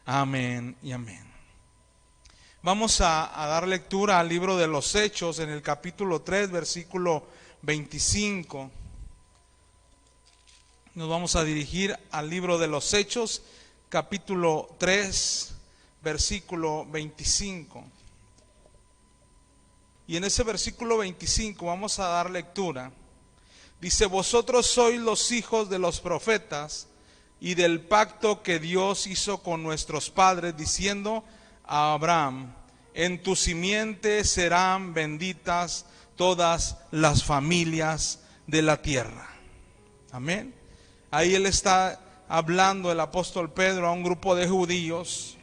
Amén y amén. Vamos a dar lectura al libro de los Hechos en el capítulo 3, versículo 25. Nos vamos a dirigir al libro de los Hechos, capítulo 3, versículo 25. Y en ese versículo 25 vamos a dar lectura. Dice: vosotros sois los hijos de los profetas y del pacto que Dios hizo con nuestros padres, diciendo a Abraham: en tu simiente serán benditas todas las familias de la tierra. Amén. Ahí él está hablando, el apóstol Pedro, a un grupo de judíos,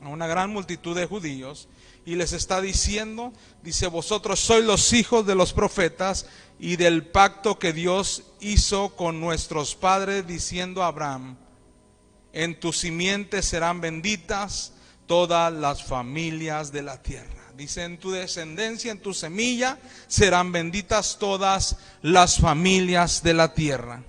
a una gran multitud de judíos, y les está diciendo, dice: vosotros sois los hijos de los profetas y del pacto que Dios hizo con nuestros padres, diciendo a Abraham: en tu simiente serán benditas todas las familias de la tierra. Dice: en tu descendencia, en tu semilla, serán benditas todas las familias de la tierra.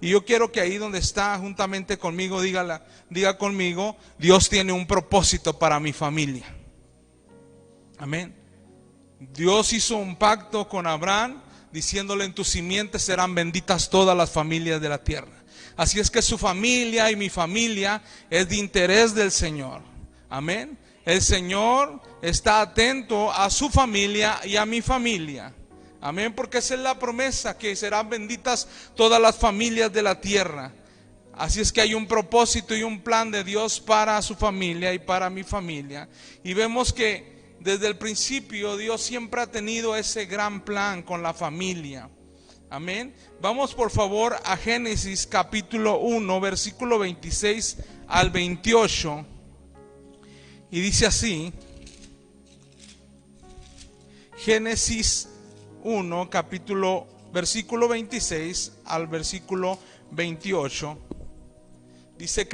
Y yo quiero que ahí donde está, juntamente conmigo, diga conmigo: Dios tiene un propósito para mi familia. Amén. Dios hizo un pacto con Abraham, diciéndole: en tu simiente serán benditas todas las familias de la tierra. Así es que su familia y mi familia es de interés del Señor. Amén. El Señor está atento a su familia y a mi familia. Amén, porque esa es la promesa, que serán benditas todas las familias de la tierra. Así es que hay un propósito y un plan de Dios para su familia y para mi familia. Y vemos que desde el principio Dios siempre ha tenido ese gran plan con la familia. Amén. Vamos por favor a Génesis capítulo 1, versículo 26 al 28. Y dice así: Génesis 1, versículo 26 al versículo 28. Dice: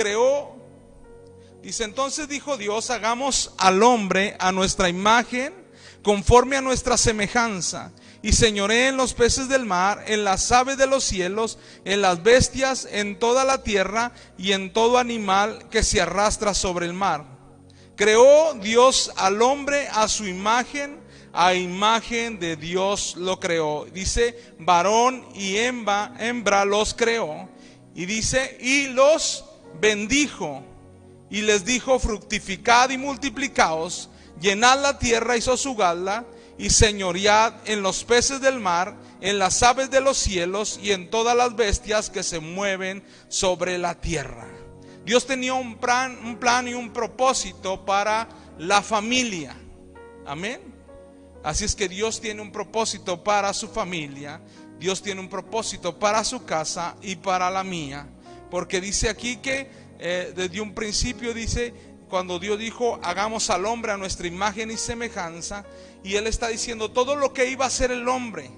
entonces dijo Dios: hagamos al hombre a nuestra imagen, conforme a nuestra semejanza, y señoree en los peces del mar, en las aves de los cielos, en las bestias, en toda la tierra y en todo animal que se arrastra sobre el mar. Creó Dios al hombre a su imagen, a imagen de Dios lo creó. Dice: varón y hembra los creó. Y dice: y los bendijo y les dijo: fructificad y multiplicaos, llenad la tierra y sosjugadla, y señoread en los peces del mar, en las aves de los cielos y en todas las bestias que se mueven sobre la tierra. Dios tenía un plan y un propósito para la familia. Amén. Así es que Dios tiene un propósito para su familia. Dios tiene un propósito para su casa y para la mía. Porque dice aquí que desde un principio, dice, cuando Dios dijo: hagamos al hombre a nuestra imagen y semejanza, y Él está diciendo todo lo que iba a hacer el hombre,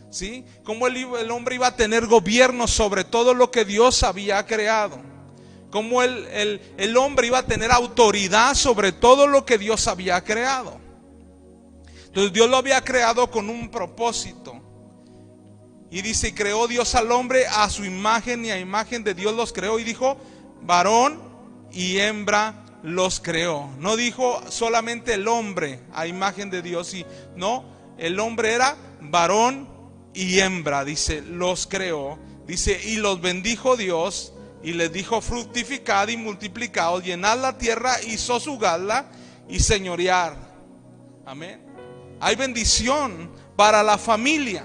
¿sí? Cómo el hombre iba a tener gobierno sobre todo lo que Dios había creado. Cómo el hombre iba a tener autoridad sobre todo lo que Dios había creado. Entonces Dios lo había creado con un propósito. Y dice: y creó Dios al hombre a su imagen, y a imagen de Dios los creó. Y dijo: varón y hembra los creó. No dijo solamente el hombre a imagen de Dios, no, el hombre era varón y hembra. Dice: los creó. Dice: y los bendijo Dios y les dijo: fructificad y multiplicaos, llenad la tierra y sosjugadla y señorear. Amén. Hay bendición para la familia.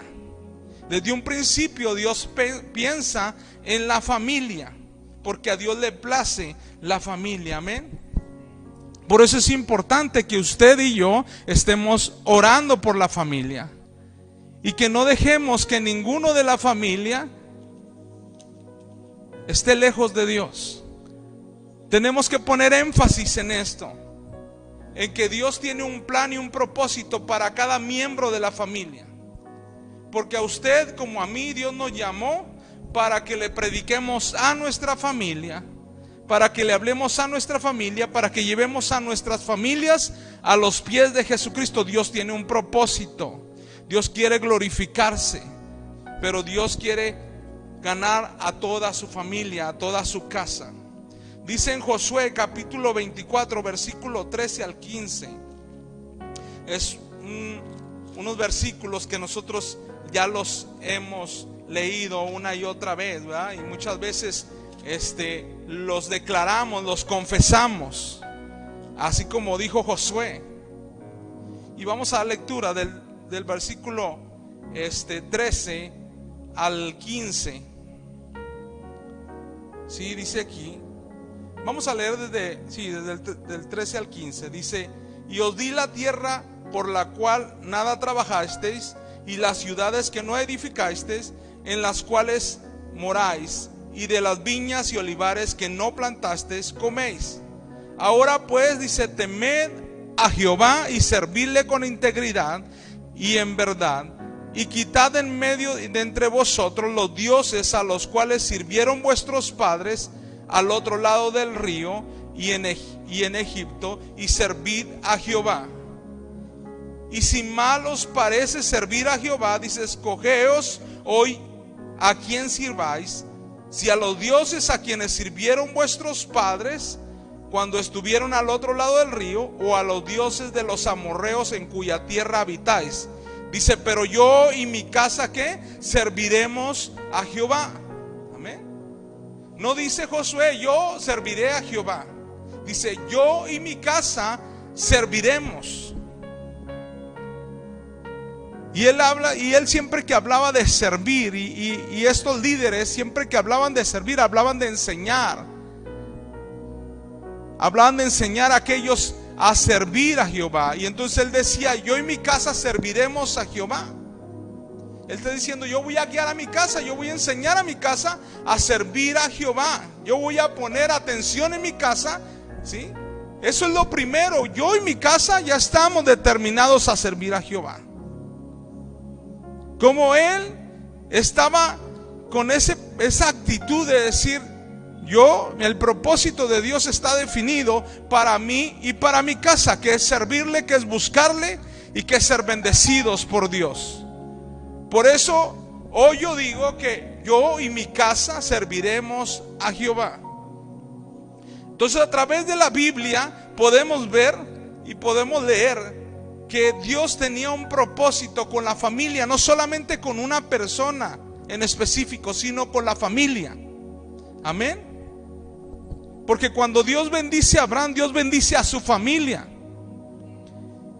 Desde un principio Dios piensa en la familia, porque a Dios le place la familia. Amén. Por eso es importante que usted y yo estemos orando por la familia, y que no dejemos que ninguno de la familia esté lejos de Dios. Tenemos que poner énfasis en esto, en que Dios tiene un plan y un propósito para cada miembro de la familia. Porque a usted como a mí Dios nos llamó para que le prediquemos a nuestra familia, para que le hablemos a nuestra familia, para que llevemos a nuestras familias a los pies de Jesucristo. Dios tiene un propósito. Dios quiere glorificarse, pero Dios quiere ganar a toda su familia, a toda su casa. Dice en Josué capítulo 24, versículo 13 al 15. Es unos versículos que nosotros ya los hemos leído una y otra vez, ¿verdad? Y muchas veces los declaramos, los confesamos, así como dijo Josué. Y vamos a la lectura del versículo 13 al 15. Sí, dice aquí. Vamos a leer desde el 13 al 15. Dice: y os di la tierra por la cual nada trabajasteis, y las ciudades que no edificasteis, en las cuales moráis, y de las viñas y olivares que no plantasteis, coméis. Ahora pues, dice, temed a Jehová y servidle con integridad y en verdad, y quitad en medio de entre vosotros los dioses a los cuales sirvieron vuestros padres al otro lado del río y en Egipto, y servid a Jehová. Y si mal os parece servir a Jehová, dice, escogeos hoy a quien sirváis, si a los dioses a quienes sirvieron vuestros padres cuando estuvieron al otro lado del río, o a los dioses de los amorreos en cuya tierra habitáis. Dice, pero yo y mi casa, ¿qué? Serviremos a Jehová. Amén. No dice Josué, yo serviré a Jehová. Dice, yo y mi casa serviremos. Y él siempre que hablaba de servir, y estos líderes siempre que hablaban de servir, hablaban de enseñar. Hablaban de enseñar a aquellos a servir a Jehová. Y entonces él decía, yo y mi casa serviremos a Jehová. Él está diciendo, yo voy a guiar a mi casa, yo voy a enseñar a mi casa a servir a Jehová. Yo voy a poner atención en mi casa, ¿sí? Eso es lo primero. Yo y mi casa ya estamos determinados a servir a Jehová. Como él estaba con esa actitud de decir, el propósito de Dios está definido para mí y para mi casa, que es servirle, que es buscarle y que es ser bendecidos por Dios. Por eso hoy yo digo que yo y mi casa serviremos a Jehová. Entonces, a través de la Biblia podemos ver y podemos leer que Dios tenía un propósito con la familia, no solamente con una persona en específico, sino con la familia. Amén. Porque cuando Dios bendice a Abraham, Dios bendice a su familia.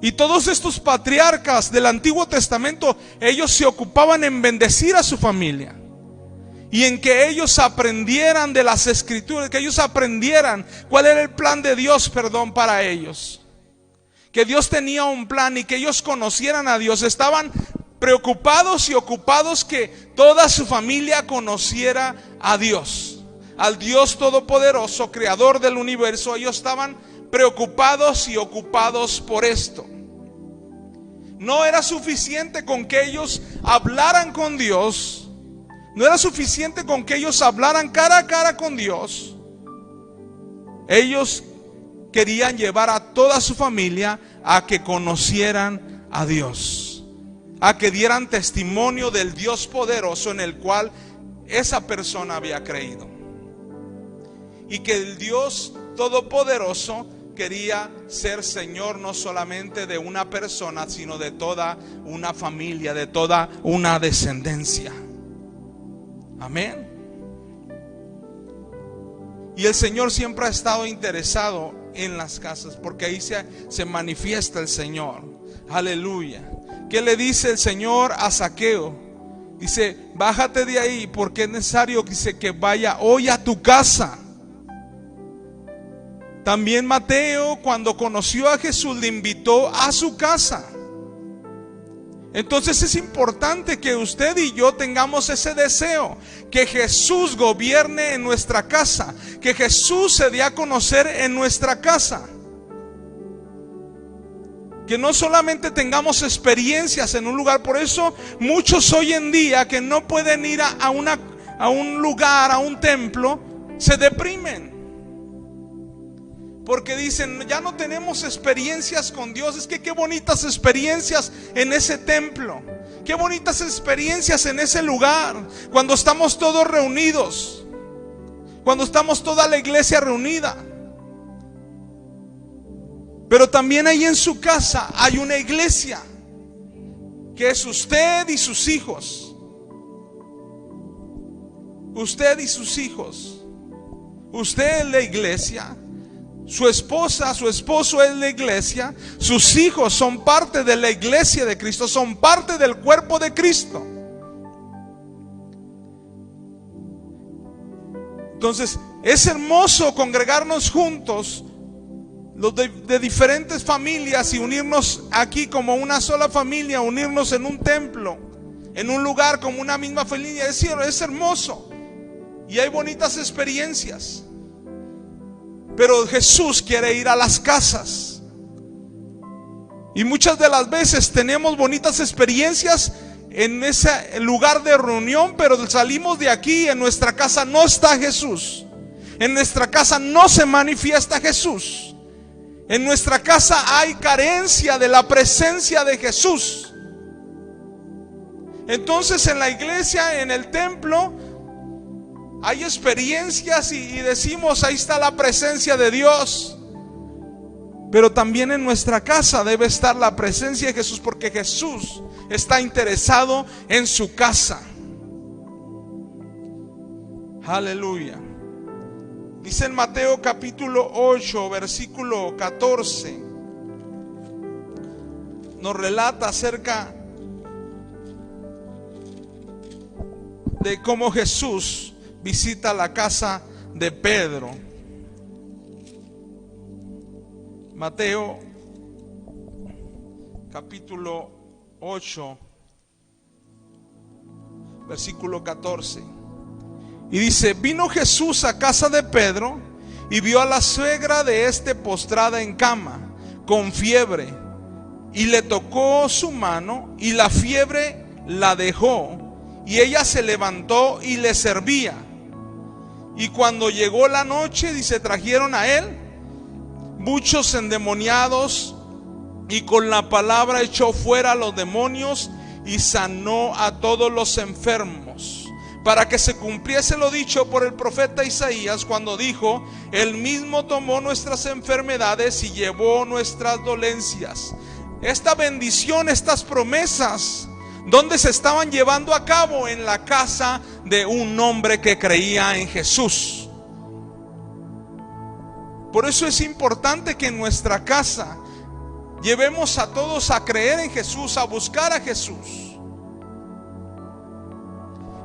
Y todos estos patriarcas del Antiguo Testamento, ellos se ocupaban en bendecir a su familia, y en que ellos aprendieran de las Escrituras, que ellos aprendieran cuál era el plan de Dios, para ellos. Que Dios tenía un plan y que ellos conocieran a Dios. Estaban preocupados y ocupados que toda su familia conociera a Dios, al Dios todopoderoso, creador del universo. Ellos estaban preocupados y ocupados por esto. No era suficiente con que ellos hablaran con Dios. No era suficiente con que ellos hablaran cara a cara con Dios. Ellos querían llevar a toda su familia a que conocieran a Dios, a que dieran testimonio del Dios poderoso en el cual esa persona había creído, y que el Dios todopoderoso quería ser Señor no solamente de una persona, sino de toda una familia, de toda una descendencia. Amén. Y el Señor siempre ha estado interesado en las casas, porque ahí se manifiesta el Señor. Aleluya. ¿Qué le dice el Señor a Zaqueo? Dice, bájate de ahí, porque es necesario que vaya hoy a tu casa. También Mateo, cuando conoció a Jesús, le invitó a su casa. Entonces es importante que usted y yo tengamos ese deseo, que Jesús gobierne en nuestra casa, que Jesús se dé a conocer en nuestra casa. Que no solamente tengamos experiencias en un lugar. Por eso muchos hoy en día que no pueden ir a un lugar, a un templo, se deprimen. Porque dicen, ya no tenemos experiencias con Dios. Es que qué bonitas experiencias en ese templo, qué bonitas experiencias en ese lugar, cuando estamos todos reunidos, cuando estamos toda la iglesia reunida. Pero también ahí en su casa hay una iglesia, que es usted y sus hijos. Usted y sus hijos. Usted es la iglesia. Su esposa, su esposo es la iglesia. Sus hijos son parte de la iglesia de Cristo, son parte del cuerpo de Cristo. Entonces es hermoso congregarnos juntos, los de diferentes familias, y unirnos aquí como una sola familia, unirnos en un templo, en un lugar como una misma familia. Es hermoso y hay bonitas experiencias. Pero Jesús quiere ir a las casas. Y muchas de las veces tenemos bonitas experiencias en ese lugar de reunión, pero salimos de aquí, en nuestra casa no está Jesús. En nuestra casa no se manifiesta Jesús. En nuestra casa hay carencia de la presencia de Jesús. Entonces en la iglesia, en el templo, hay experiencias y decimos, ahí está la presencia de Dios. Pero también en nuestra casa debe estar la presencia de Jesús, porque Jesús está interesado en su casa. Aleluya. Dice en Mateo capítulo 8, versículo 14, nos relata acerca de cómo Jesús visita la casa de Pedro. Mateo capítulo 8, versículo 14. Y dice: vino Jesús a casa de Pedro y vio a la suegra de este postrada en cama, con fiebre, y le tocó su mano, y la fiebre la dejó, y ella se levantó y le servía. Y cuando llegó la noche, dice, trajeron a él muchos endemoniados, y con la palabra echó fuera a los demonios y sanó a todos los enfermos, para que se cumpliese lo dicho por el profeta Isaías, cuando dijo: él mismo tomó nuestras enfermedades y llevó nuestras dolencias. Esta bendición, estas promesas, ¿dónde se estaban llevando a cabo? En la casa de un hombre que creía en Jesús. Por eso es importante que en nuestra casa llevemos a todos a creer en Jesús, a buscar a Jesús.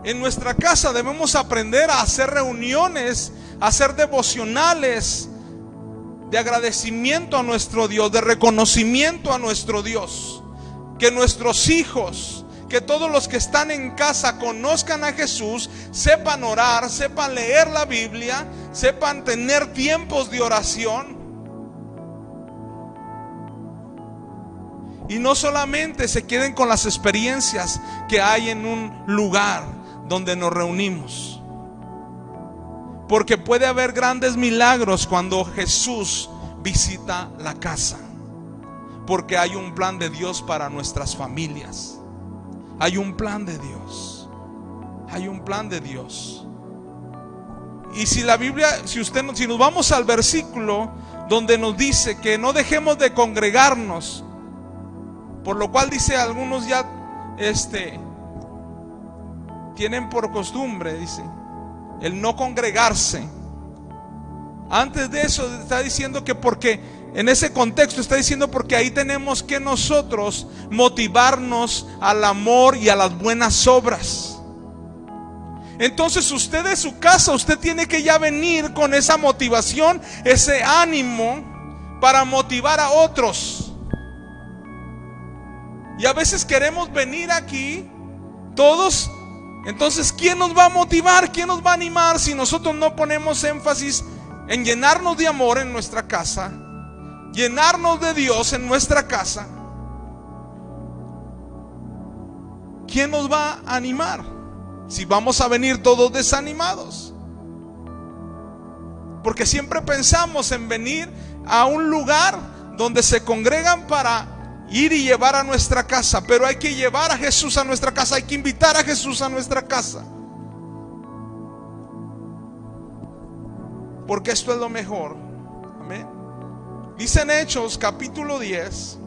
En nuestra casa debemos aprender a hacer reuniones, a hacer devocionales de agradecimiento a nuestro Dios, de reconocimiento a nuestro Dios. Que nuestros hijos, que todos los que están en casa conozcan a Jesús, sepan orar, sepan leer la Biblia, sepan tener tiempos de oración. Y no solamente se queden con las experiencias que hay en un lugar donde nos reunimos, porque puede haber grandes milagros cuando Jesús visita la casa, porque hay un plan de Dios para nuestras familias. Hay un plan de Dios. Hay un plan de Dios. Y si la Biblia, si nos vamos al versículo donde nos dice que no dejemos de congregarnos, por lo cual dice, algunos ya tienen por costumbre, dice, el no congregarse. Antes de eso está diciendo que, porque en ese contexto está diciendo, porque ahí tenemos que nosotros motivarnos al amor y a las buenas obras. Entonces usted de su casa, usted tiene que ya venir con esa motivación, ese ánimo para motivar a otros. Y a veces queremos venir aquí todos. Entonces, ¿quién nos va a motivar? ¿Quién nos va a animar si nosotros no ponemos énfasis en llenarnos de amor en nuestra casa, llenarnos de Dios en nuestra casa? ¿Quién nos va a animar si vamos a venir todos desanimados? Porque siempre pensamos en venir a un lugar donde se congregan para ir y llevar a nuestra casa, pero hay que llevar a Jesús a nuestra casa, hay que invitar a Jesús a nuestra casa. porque esto es lo mejor. Amén. Dice en Hechos capítulo 10,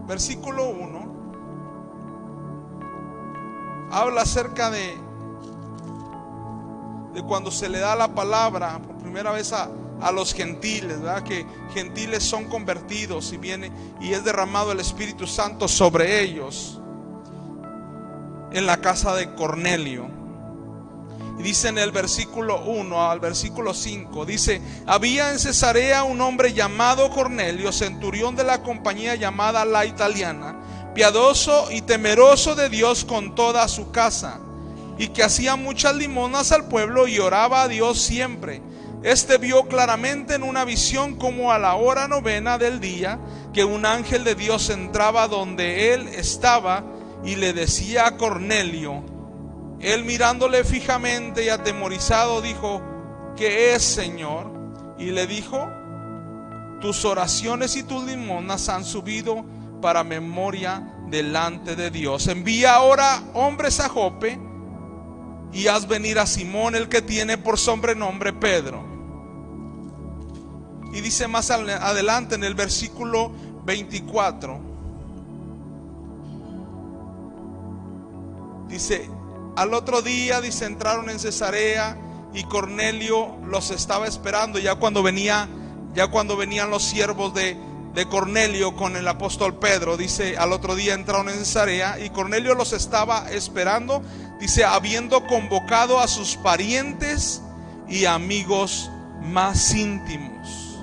versículo 1, habla acerca de cuando se le da la palabra por primera vez a los gentiles, ¿verdad? Que gentiles son convertidos y viene y es derramado el Espíritu Santo sobre ellos en la casa de Cornelio. Y dice en el versículo 1 al versículo 5, dice: había en Cesarea un hombre llamado Cornelio, centurión de la compañía llamada La Italiana, piadoso y temeroso de Dios con toda su casa, y que hacía muchas limosnas al pueblo y oraba a Dios siempre. Este vio claramente en una visión, como a la hora 9 del día, que un ángel de Dios entraba donde él estaba y le decía a Cornelio. Él, mirándole fijamente y atemorizado, dijo: ¿qué es, Señor? Y le dijo: tus oraciones y tus limosnas han subido para memoria delante de Dios. Envía ahora hombres a Jope y haz venir a Simón, el que tiene por sobrenombre Pedro. Y dice más adelante en el versículo 24, dice: al otro día, dice, entraron en Cesarea y Cornelio los estaba esperando. Ya cuando venían los siervos de Cornelio con el apóstol Pedro, dice, al otro día entraron en Cesarea y Cornelio los estaba esperando, dice, habiendo convocado a sus parientes y amigos más íntimos.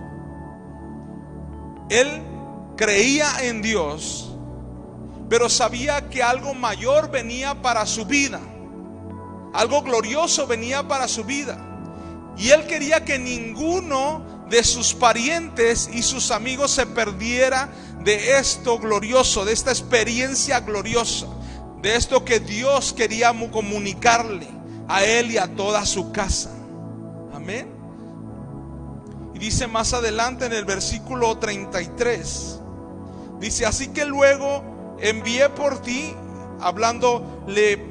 Él creía en Dios, pero sabía que algo mayor venía para su vida. Algo glorioso venía para su vida. Y él quería que ninguno de sus parientes y sus amigos se perdiera de esto glorioso, de esta experiencia gloriosa, de esto que Dios quería comunicarle a él y a toda su casa. Amén. Y dice más adelante en el versículo 33, dice: así que luego envié por ti, hablándole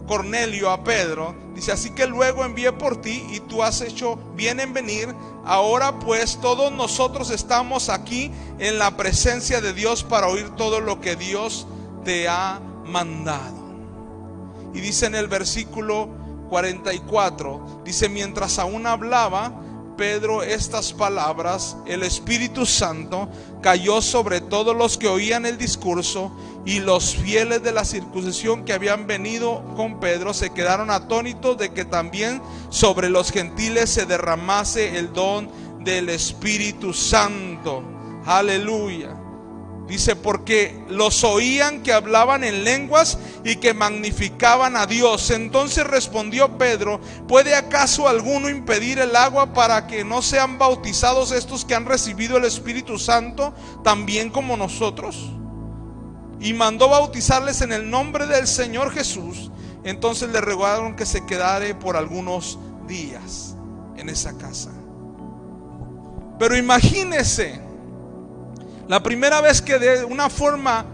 Cornelio a Pedro, dice: así que luego envié por ti y tú has hecho bien en venir. Ahora pues todos nosotros estamos aquí en la presencia de Dios para oír todo lo que Dios te ha mandado. Y dice en el versículo 44, dice: mientras aún hablaba Pedro estas palabras, el Espíritu Santo cayó sobre todos los que oían el discurso, y los fieles de la circuncisión que habían venido con Pedro se quedaron atónitos de que también sobre los gentiles se derramase el don del Espíritu Santo. Aleluya. Dice: porque los oían que hablaban en lenguas y que magnificaban a Dios. Entonces respondió Pedro: ¿puede acaso alguno impedir el agua para que no sean bautizados estos que han recibido el Espíritu Santo también como nosotros? Y mandó bautizarles en el nombre del Señor Jesús. Entonces le rogaron que se quedare por algunos días en esa casa. Pero imagínese, la primera vez que de una forma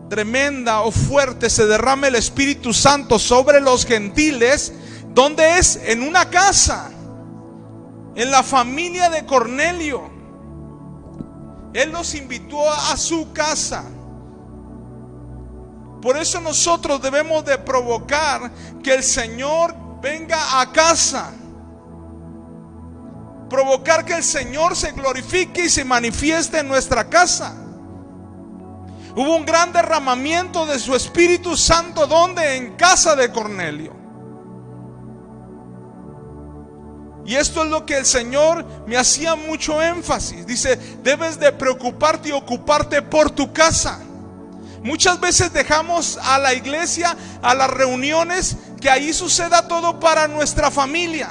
tremenda o fuerte se derrama el Espíritu Santo sobre los gentiles, ¿dónde es? En una casa, en la familia de Cornelio. Él los invitó a su casa. Por eso nosotros debemos de provocar que el Señor venga a casa. Provocar que el Señor se glorifique y se manifieste en nuestra casa. Hubo un gran derramamiento de su Espíritu Santo. ¿Dónde? En casa de Cornelio. Y esto es lo que el Señor me hacía mucho énfasis. Dice: debes de preocuparte y ocuparte por tu casa. Muchas veces dejamos a la iglesia, a las reuniones, que ahí suceda todo para nuestra familia.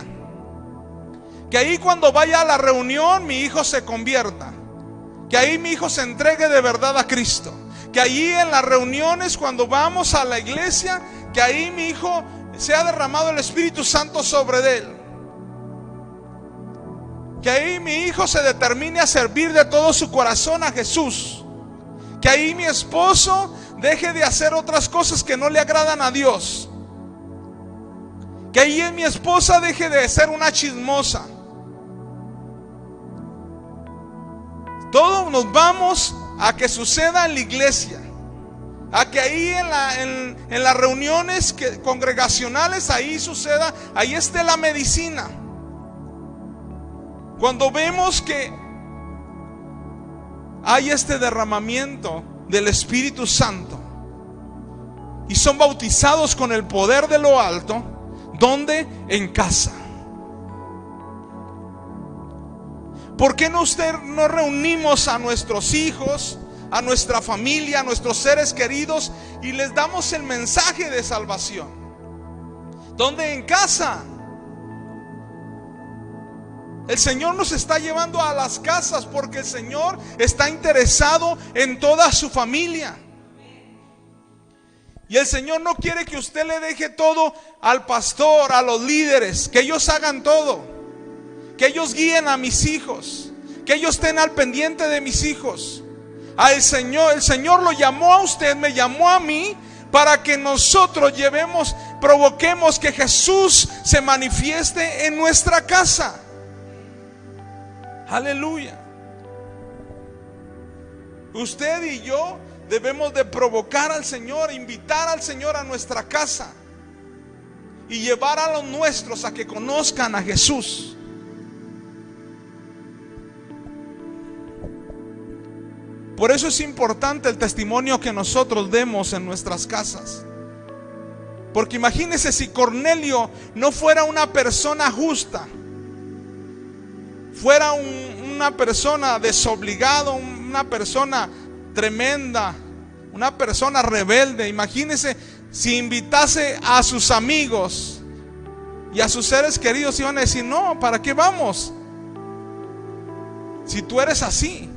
Que ahí cuando vaya a la reunión mi hijo se convierta. Que ahí mi hijo se entregue de verdad a Cristo. Que ahí en las reuniones cuando vamos a la iglesia, que ahí mi hijo sea derramado el Espíritu Santo sobre él. Que ahí mi hijo se determine a servir de todo su corazón a Jesús. Que ahí mi esposo deje de hacer otras cosas que no le agradan a Dios. Que Que ahí mi esposa deje de ser una chismosa. Todos nos vamos a que suceda en la iglesia, a que ahí en las reuniones congregacionales, ahí suceda, ahí esté la medicina. Cuando vemos que hay este derramamiento del Espíritu Santo y son bautizados con el poder de lo alto, ¿dónde? En casa. ¿Por qué no reunimos a nuestros hijos, a nuestra familia, a nuestros seres queridos y les damos el mensaje de salvación? ¿Dónde? En casa. El Señor nos está llevando a las casas porque el Señor está interesado en toda su familia. Y el Señor no quiere que usted le deje todo al pastor, a los líderes, que ellos hagan todo. Que ellos guíen a mis hijos, que ellos estén al pendiente de mis hijos. El Señor lo llamó a usted, me llamó a mí, para que nosotros provoquemos que Jesús se manifieste en nuestra casa. Aleluya. Usted y yo debemos de provocar al Señor, invitar al Señor a nuestra casa y llevar a los nuestros a que conozcan a Jesús. Por eso es importante el testimonio que nosotros demos en nuestras casas. Porque imagínese si Cornelio no fuera una persona justa, fuera una persona desobligada, una persona tremenda, una persona rebelde. Imagínese si invitase a sus amigos y a sus seres queridos, iban a decir: no, ¿para qué vamos? Si tú eres así.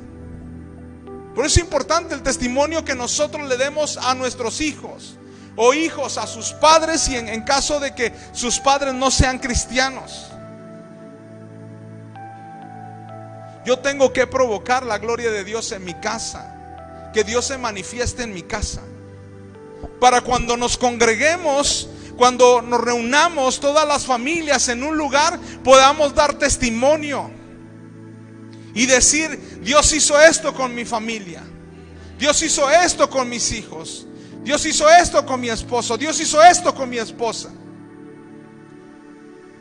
Por eso es importante el testimonio que nosotros le demos a nuestros hijos, o hijos a sus padres, y en caso de que sus padres no sean cristianos. Yo tengo que provocar la gloria de Dios en mi casa, que Dios se manifieste en mi casa, para cuando nos congreguemos, cuando nos reunamos todas las familias en un lugar, podamos dar testimonio y decir: Dios hizo esto con mi familia, Dios hizo esto con mis hijos, Dios hizo esto con mi esposo, Dios hizo esto con mi esposa.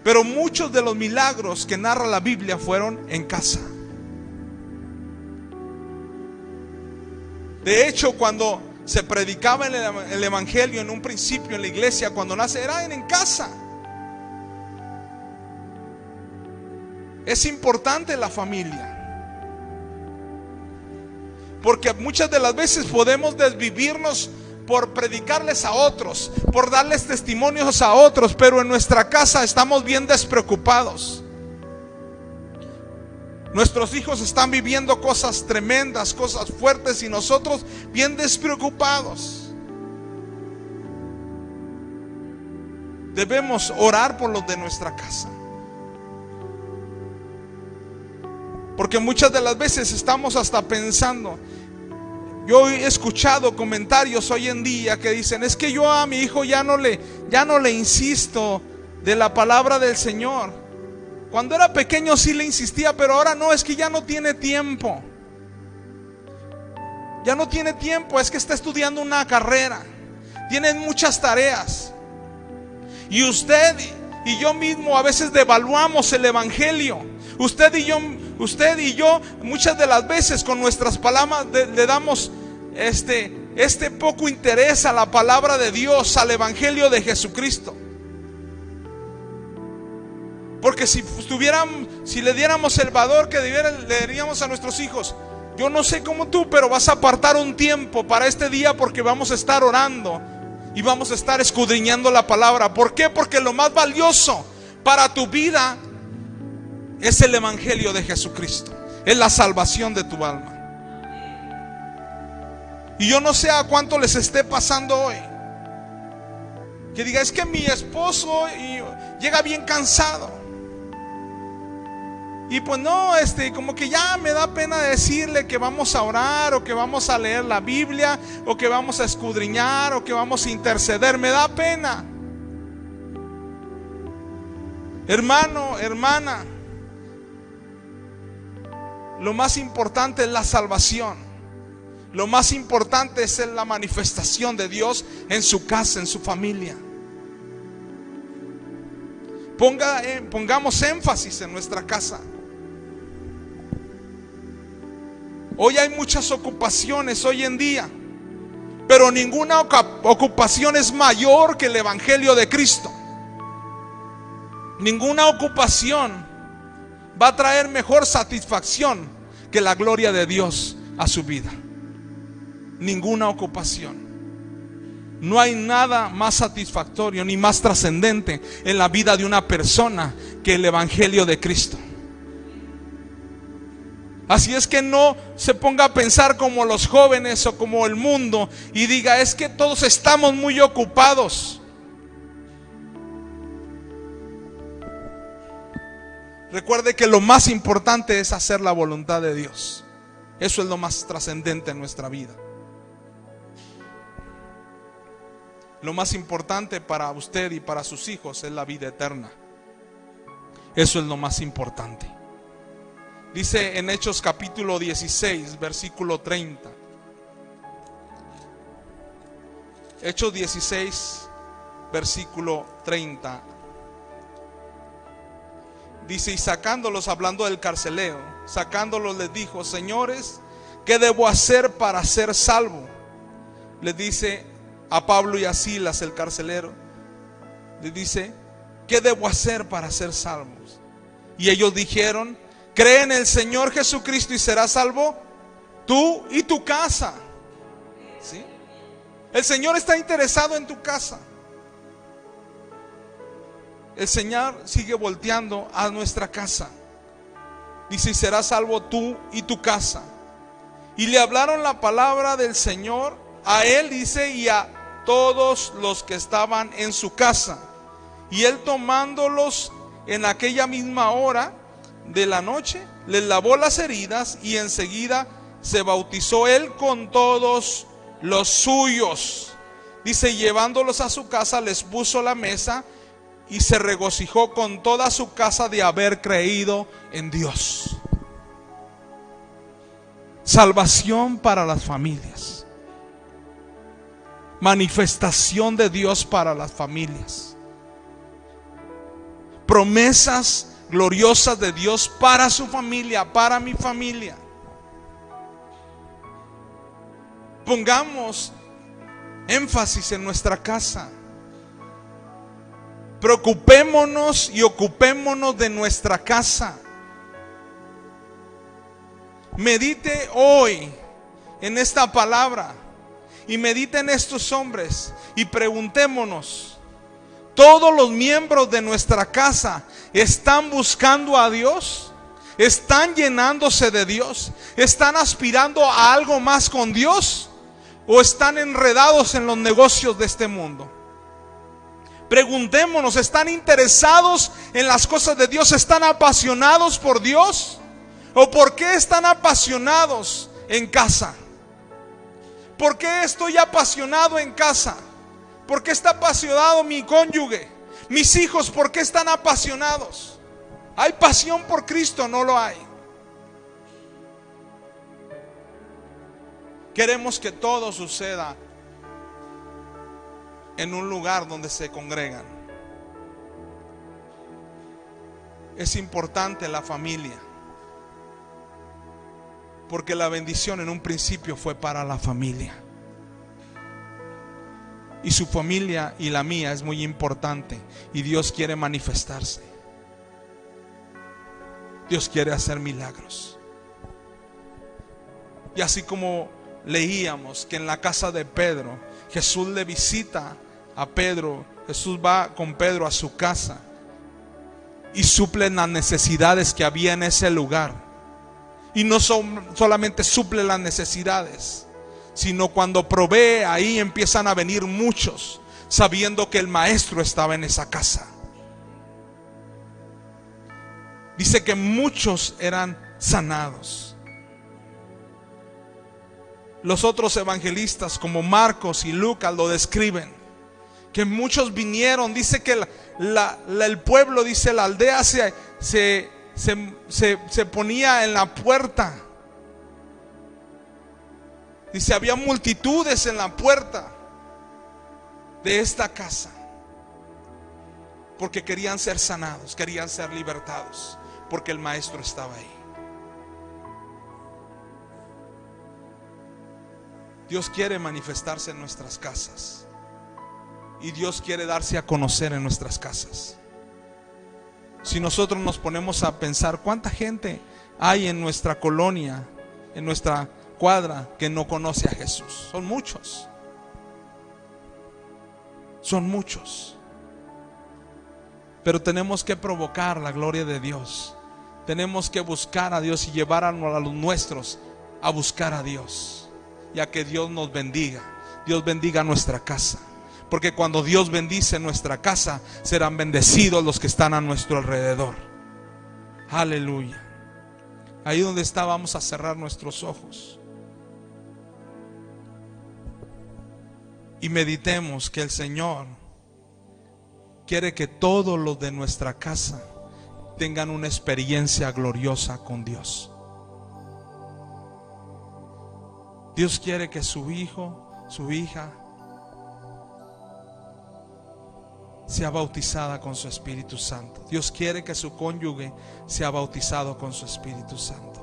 Pero muchos de los milagros que narra la Biblia fueron en casa. De hecho, cuando se predicaba el evangelio en un principio en la iglesia, cuando nace, era en casa. Es importante la familia, porque muchas de las veces podemos desvivirnos por predicarles a otros, por darles testimonios a otros, pero en nuestra casa estamos bien despreocupados. Nuestros hijos están viviendo cosas tremendas, cosas fuertes, y nosotros bien despreocupados. Debemos orar por los de nuestra casa, porque muchas de las veces estamos hasta pensando. Yo he escuchado comentarios hoy en día que dicen: es que yo a mi hijo ya no le insisto de la palabra del Señor. Cuando era pequeño sí le insistía, pero ahora no, es que ya no tiene tiempo. Ya no tiene tiempo, es que está estudiando una carrera, tiene muchas tareas. Y usted y yo mismo a veces devaluamos el evangelio. Usted y yo muchas de las veces con nuestras palabras le damos este poco interés a la palabra de Dios, al evangelio de Jesucristo. Porque si le diéramos el valor que le daríamos a nuestros hijos: yo no sé cómo tú, pero vas a apartar un tiempo para este día, porque vamos a estar orando y vamos a estar escudriñando la palabra. ¿Por qué? Porque lo más valioso para tu vida es el evangelio de Jesucristo, es la salvación de tu alma. Y yo no sé a cuánto les esté pasando hoy, que diga: es que mi esposo llega bien cansado, y pues no, como que ya me da pena decirle que vamos a orar, o que vamos a leer la Biblia, o que vamos a escudriñar, o que vamos a interceder. Me da pena. Hermano, hermana, lo más importante es la salvación. Lo más importante es la manifestación de Dios en su casa, en su familia. Pongamos énfasis en nuestra casa. Hoy hay muchas ocupaciones hoy en día, pero ninguna ocupación es mayor que el Evangelio de Cristo. Ninguna ocupación va a traer mejor satisfacción que la gloria de Dios a su vida. Ninguna ocupación. No hay nada más satisfactorio ni más trascendente en la vida de una persona que el Evangelio de Cristo. Así es que no se ponga a pensar como los jóvenes o como el mundo y diga: es que todos estamos muy ocupados. Recuerde que lo más importante es hacer la voluntad de Dios. Eso es lo más trascendente en nuestra vida. Lo más importante para usted y para sus hijos es la vida eterna. Eso es lo más importante. Dice en Hechos capítulo 16, versículo 30. Hechos 16, versículo 30. Dice: y sacándolos, hablando del carcelero, sacándolos les dijo: señores, ¿qué debo hacer para ser salvo? Les dice a Pablo y a Silas, el carcelero, les dice: ¿qué debo hacer para ser salvos? Y ellos dijeron: cree en el Señor Jesucristo y serás salvo tú y tu casa. ¿Sí? El Señor está interesado en tu casa. El Señor sigue volteando a nuestra casa. Dice: y serás salvo tú y tu casa. Y le hablaron la palabra del Señor a él, dice, y a todos los que estaban en su casa. Y él, tomándolos en aquella misma hora de la noche, les lavó las heridas, y enseguida se bautizó él con todos los suyos. Dice: llevándolos a su casa, les puso la mesa, y se regocijó con toda su casa de haber creído en Dios. Salvación para las familias. Manifestación de Dios para las familias. Promesas gloriosas de Dios para su familia, para mi familia. Pongamos énfasis en nuestra casa. Preocupémonos y ocupémonos de nuestra casa. Medite hoy en esta palabra y medite en estos hombres y preguntémonos: ¿todos los miembros de nuestra casa están buscando a Dios? ¿Están llenándose de Dios? ¿Están aspirando a algo más con Dios? ¿O están enredados en los negocios de este mundo? Preguntémonos: ¿están interesados en las cosas de Dios? ¿Están apasionados por Dios? ¿O por qué están apasionados en casa? ¿Por qué estoy apasionado en casa? ¿Por qué está apasionado mi cónyuge? Mis hijos, ¿por qué están apasionados? ¿Hay pasión por Cristo? No lo hay. Queremos que todo suceda en un lugar donde se congregan. Es importante la familia, porque la bendición en un principio fue para la familia. Y su familia y la mía es muy importante. Y Dios quiere manifestarse. Dios quiere hacer milagros. Y así como leíamos que en la casa de Pedro, Jesús le visita a Pedro. Jesús va con Pedro a su casa y suple las necesidades que había en ese lugar. Y no solamente suple las necesidades, sino cuando provee, ahí empiezan a venir muchos, sabiendo que el maestro estaba en esa casa. Dice que muchos eran sanados. Los otros evangelistas como Marcos y Lucas lo describen, que muchos vinieron. Dice que el pueblo, dice la aldea, se ponía en la puerta. Dice, había multitudes en la puerta de esta casa, porque querían ser sanados, querían ser libertados, porque el maestro estaba ahí. Dios quiere manifestarse en nuestras casas, y Dios quiere darse a conocer en nuestras casas. Si nosotros nos ponemos a pensar cuánta gente hay en nuestra colonia, en nuestra cuadra, que no conoce a Jesús, son muchos. Son muchos. Pero tenemos que provocar la gloria de Dios. Tenemos que buscar a Dios y llevar a los nuestros a buscar a Dios, y a que Dios nos bendiga. Dios bendiga nuestra casa, porque cuando Dios bendice nuestra casa, serán bendecidos los que están a nuestro alrededor. Aleluya. Ahí donde está, vamos a cerrar nuestros ojos y meditemos que el Señor quiere que todos los de nuestra casa tengan una experiencia gloriosa con Dios. Dios quiere que su hijo, su hija, sea bautizada con su Espíritu Santo. Dios quiere que su cónyuge sea bautizado con su Espíritu Santo.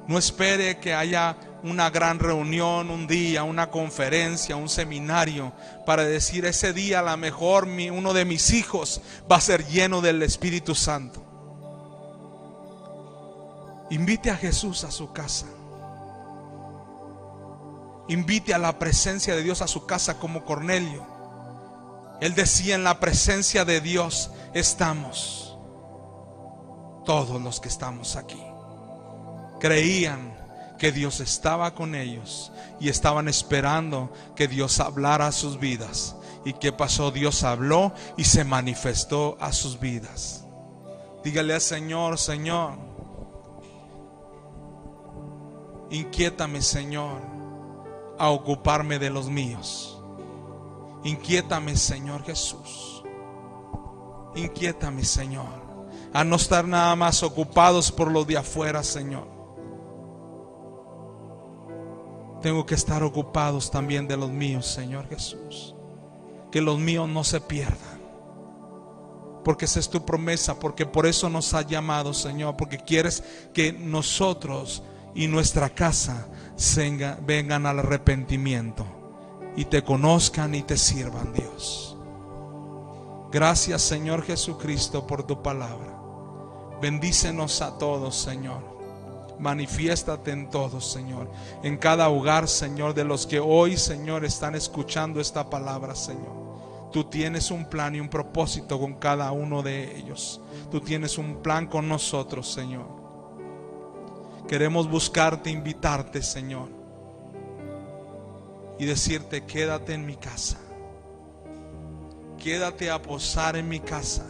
No espere que haya una gran reunión, un día, una conferencia, un seminario, para decir ese día a lo mejor uno de mis hijos va a ser lleno del Espíritu Santo. Invite a Jesús a su casa. Invite a la presencia de Dios a su casa, como Cornelio. Él decía, en la presencia de Dios estamos todos los que estamos aquí. Creían que Dios estaba con ellos y estaban esperando que Dios hablara a sus vidas. ¿Y qué pasó? Dios habló y se manifestó a sus vidas. Dígale al Señor: Señor, inquiétame, Señor, a ocuparme de los míos. Inquiétame, Señor Jesús. Inquiétame, Señor, a no estar nada más ocupados por los de afuera, Señor. Tengo que estar ocupados también de los míos, Señor Jesús. Que los míos no se pierdan, porque esa es tu promesa, porque por eso nos has llamado, Señor, porque quieres que nosotros y nuestra casa vengan al arrepentimiento y te conozcan y te sirvan, Dios. Gracias, Señor Jesucristo, por tu palabra. Bendícenos a todos, Señor. Manifiéstate en todos, Señor, en cada hogar, Señor, de los que hoy, Señor, están escuchando esta palabra, Señor. Tú tienes un plan y un propósito con cada uno de ellos. Tú tienes un plan con nosotros, Señor. Queremos buscarte, invitarte, Señor, y decirte: quédate en mi casa. Quédate a posar en mi casa.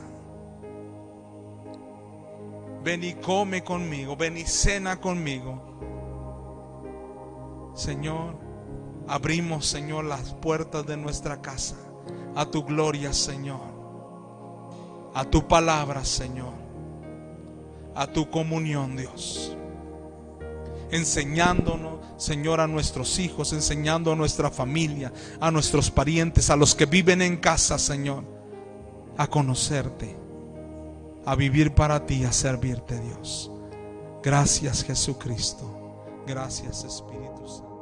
Ven y come conmigo, ven y cena conmigo. Señor, abrimos, Señor, las puertas de nuestra casa a tu gloria, Señor, a tu palabra, Señor, a tu comunión, Dios. Enseñándonos, Señor, a nuestros hijos, enseñando a nuestra familia, a nuestros parientes, a los que viven en casa, Señor, a conocerte, a vivir para ti, a servirte, Dios. Gracias, Jesucristo. Gracias, Espíritu Santo.